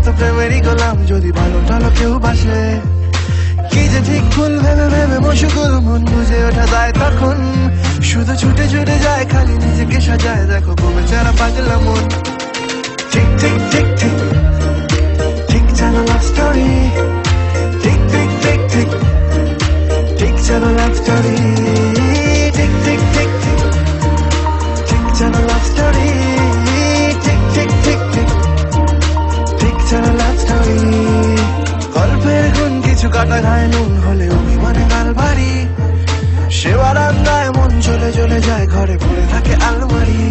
তো প্রেমেরই গোলাম যদি ভালো টালো কেউ বাসে কি যে ঠিক ভুল ভেবে ভেবে মশগুল মন বুঝে ওঠা যায় তখন শুধু ছুটে ছুটে যায় খালি নিজেকে সাজায় দেখো কবে চারা পাগলা মন ঠিক ঠিক ঠিক ঠিক ঠিক যেন লাভ স্টোরি ঠিক ঠিক ঠিক ঠিক ঠিক যেন লাভ স্টোরি ঠিক ঠিক ঠিক ঠিক ঠিক যেন লাভ স্টোরি ঠিক ঠিক ঠিক ঠিক ঠিক যেন লাভ স্টোরি গল্পের গুণ কিছু কাটা গায়ে নুন হলে অভিমানে গাল ভারী সে বারান্দায় মন চলে চলে যায় ঘরে পড়ে থাকে আলমারি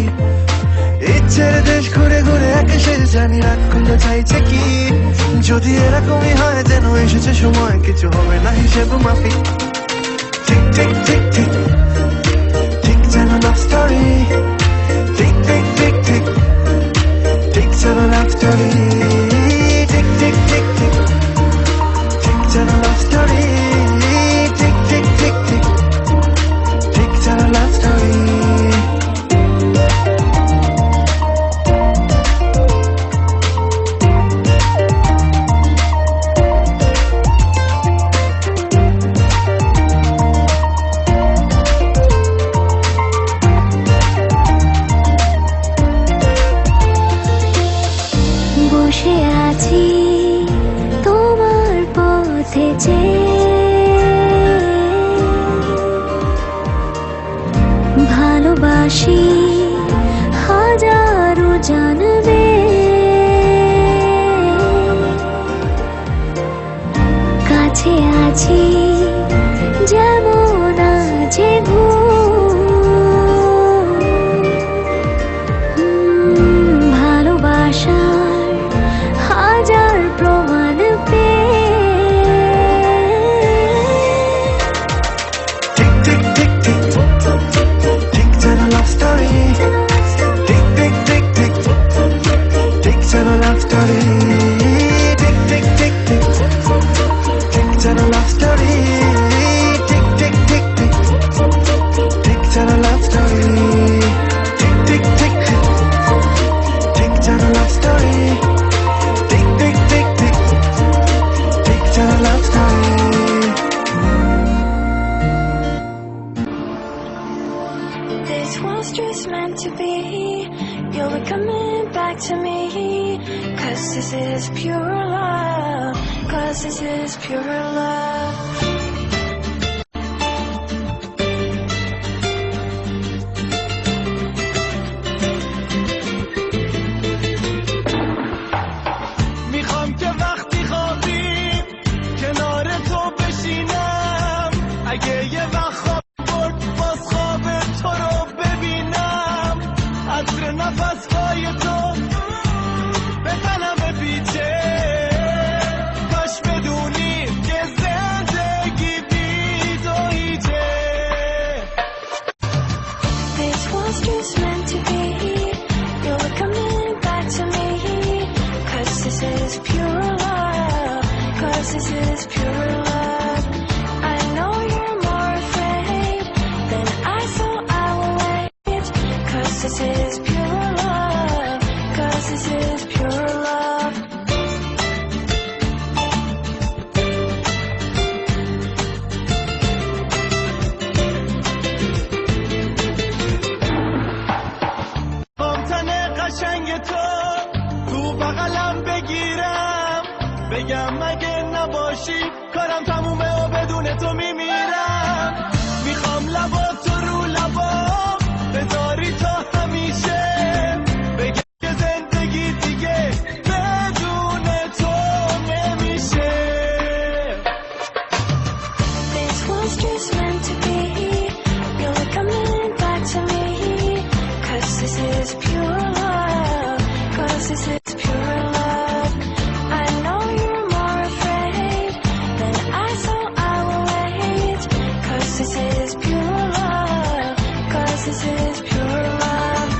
ইচ্ছের দেশ ঘুরে ঘুরে একে শেষ জানি রাত খুলে চাইছে কি যদি এরকমই হয় যেন এসেছে সময় কিছু হবে না হিসেব মাফিক ঠিক ঠিক ঠিক ঠিক ঠিক যেন লাভ স্টোরি ঠিক ঠিক ঠিক ঠিক ঠিক যেন লাভ স্টোরি ঠিক ঠিক ঠিক ঠিক ঠিক যেন লাভ স্টোরি ঠিক ঠিক ঠিক ঠিক ঠিক যেন লাভ স্টোরি বসে আছি তোমার পথে ভালোবাসি হাজারো জানবে কাছে আছি যেমন আছে ভালোবাসার হাজার প্রমাণ ঠিক ঠিক ঠিক ঠিক ঠিক যেন লাভ স্টোরি ঠিক ঠিক ঠিক ঠিক ঠিক যেন লাভ স্টোরি ঠিক ঠিক ঠিক ঠিক ঠিক যেন লাভ স্টোরি ঠিক ঠিক ঠিক ঠিক ঠিক যেন লাভ স্টোরি ঠিক ঠিক ঠিক ঠিক ঠিক যেন লাভ স্টোরি ঠিক ঠিক ঠিক ঠিক ঠিক যেন love story This was just meant to be. You'll be coming back to me. 'Cause this is pure love. 'Cause this is pure love. میخوام که وقتی خوابیم کنار تو بشینم اگه یه وقت خواب برد باز خواب تو رو ببینم عطر نفسهای تو به تنم بپیچه کاش بدونی که زندگی بی تو هیچه This was just meant to be. You'll be coming back to me. 'Cause this is pure love. 'Cause this is pure love. I know you're more afraid than I, so I will wait. 'Cause this is pure love. 'Cause this is pure love. تن قشنگ تو بغلم بگیرم بگم اگه نباشی کارم تمومه و بدون تو میمیرم میخوام لباتو رو لبام بذاری تا همیشه بگم که زندگی دیگه بدون تو نمیشه This was just meant to be. You'll be coming back to me. 'Cause this is pure love. 'Cause this is pure love. I know you're more afraid than I, so I will wait. 'Cause this is pure love. 'Cause this is pure love.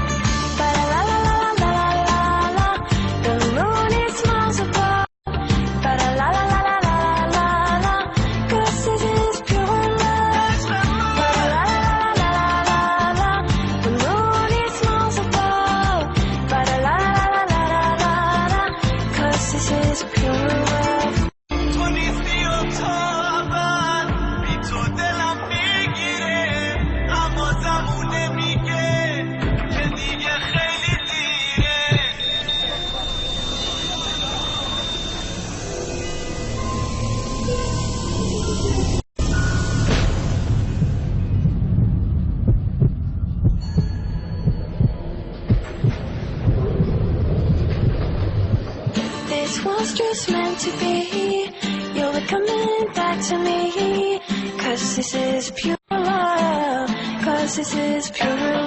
was just meant to be. You'll be coming back to me. 'Cause this is pure love. 'Cause this is pure love.